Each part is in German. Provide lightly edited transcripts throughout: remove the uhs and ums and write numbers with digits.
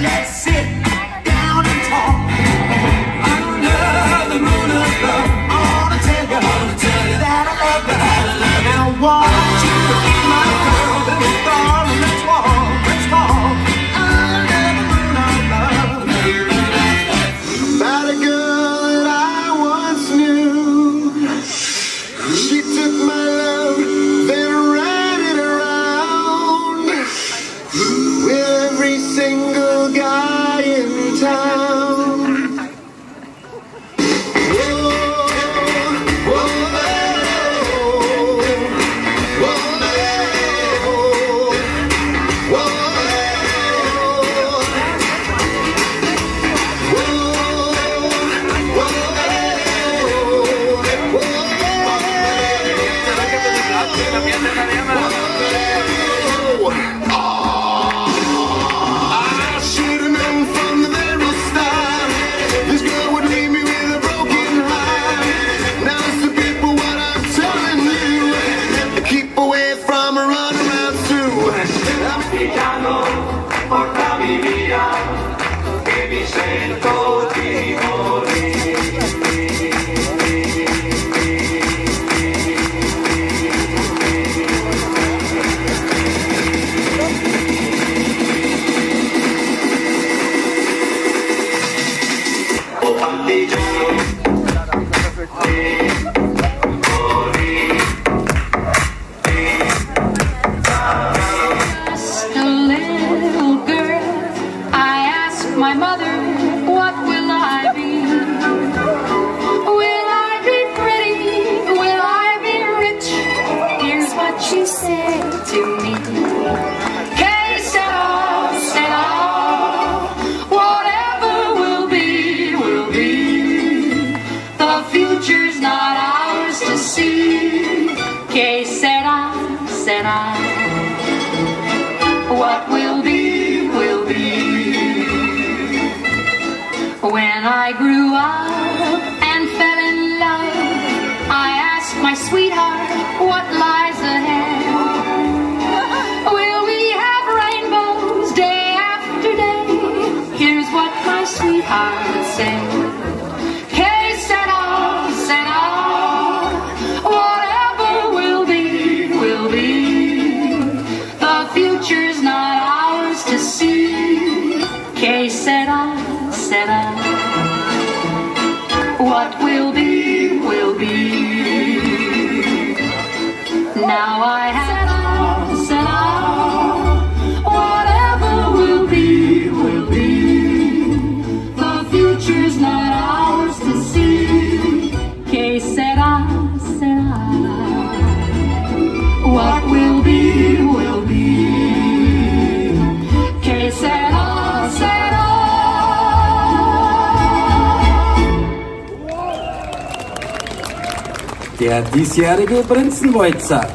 Let's sit down and talk under the moon above. I wanna tell you that I love you. And I want you to be my girl. Darling, let's walk under the moon above. About a girl that I once knew. She took my love, then ran it around with every single guy in town. Whoa, whoa, whoa, whoa, portami via, che mi sento di my mother, what will I be? Will I be pretty? Will I be rich? Here's what she said to me. Que sera, whatever will be, will be. The future's not ours to see. Que sera, what will be, will be. When I grew up and fell in love, I asked my sweetheart what lies ahead. Will we have rainbows day after day? Here's what my sweetheart said. Que sera, whatever will be, will be. The future's not ours to see. Que sera, what will be, will be. Now I have said whatever will be, will be. The future's not ours to see. Que sera, what will be, will be. Que sera. Der diesjährige Prinzenwalzer.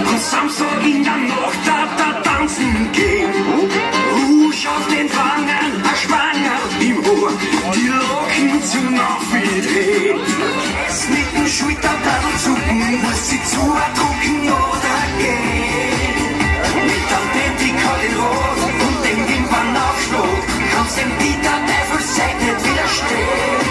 Am Samstag in der Nacht da tanzen gehen. Rouge auf den Wangen, ein Schwanger im Ohr, die Locken zu Navi drehen. Es mit dem Schulterblatt zucken, muss sie zu ertrunken oder gehen. Mit dem Petticoat in Rot und dem Wimpernaufschlag kannst dem Dieter Teufel nicht widerstehen.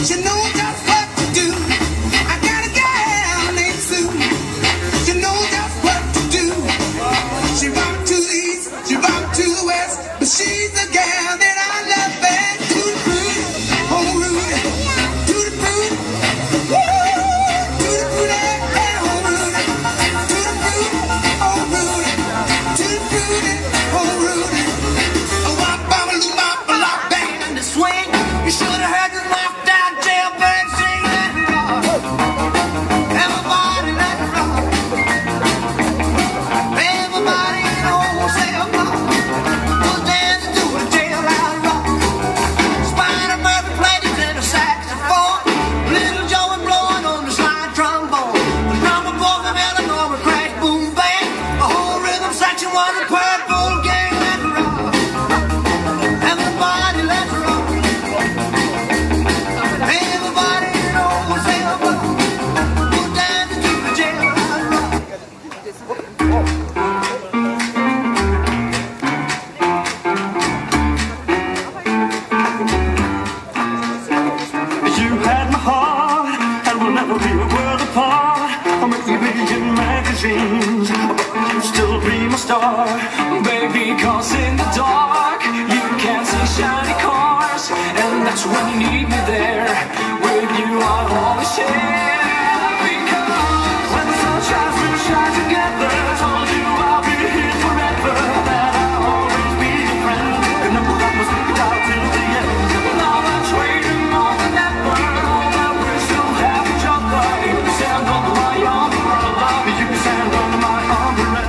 She knows just what to do. I got a gal named Sue. She knows just what to do. She rocked to the east, she rocked to the west, but she's the gal that I love best. To the fruit, oh Rudy, to the fruit, woo, to the fruit, oh Rudy, to the fruit, oh Rudy, to the fruit, oh Rudy. Oh, wop, bop, loop, bop, lock, bang, and the swing. You should have heard the knockdown jailbird sing that rock. Everybody let it rock. Everybody in the wholesale block was dancing to the jailhouse rock. Spider Murphy played it in the saxophone. Little Joe was blowing on the slide trombone. The drummer boy from Illinois would crash, boom, bang. The whole rhythm section was a purple gang. Let it rock. Everybody let it rock. Everybody in the wholesale block was dancing to the jailhouse rock. You had my heart, and we'll never be a world apart. I'll make you be in magazines, but you'll still be my star. Baby, 'cause in the dark, you can't see shiny cars, and that's when you need me there. With you, I'll always share. Because when the sun shines, we'll shine together. Told you I'll be here forever, that I'll always be your friend. And never promise to stick it out till the end. Now that's waiting more than ever. All that we still have each other. You can stand under my umbrella. You can stand under my umbrella.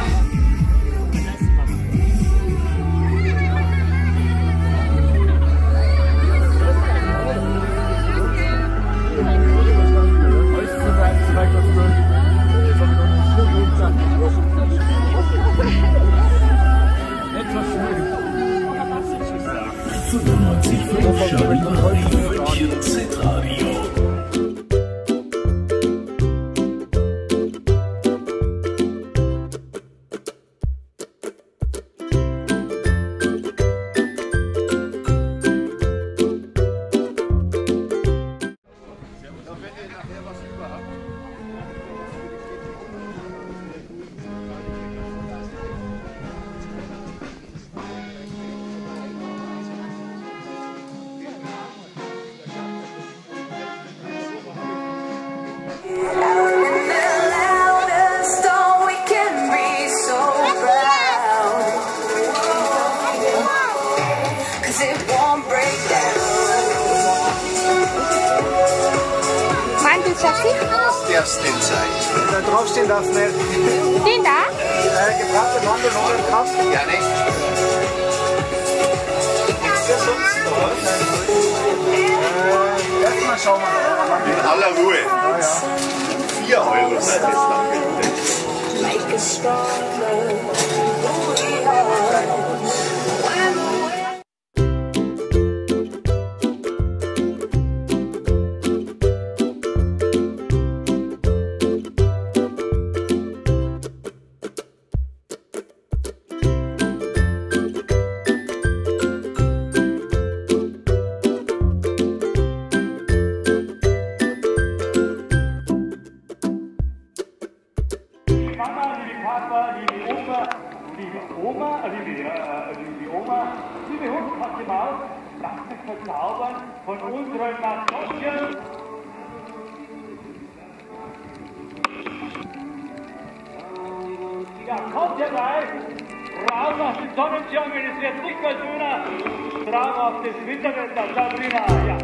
Darfst den zeigen. Da draufstehen darf nicht. Den da? Gebrannte Mandeln ohne Kraft. Ja, nicht? Erstmal schauen wir. In aller Ruhe. Ja, ja. 4 Euro seit jetzt lang. Liebe Hund, pass die Maus, lass mich verzaubern von unseren Maskottchen. Ja, kommt ihr gleich, raus aus dem Sonnenschirm, es wird nicht mehr schöner, drauf auf das Winterwetter, Sabrina, ja.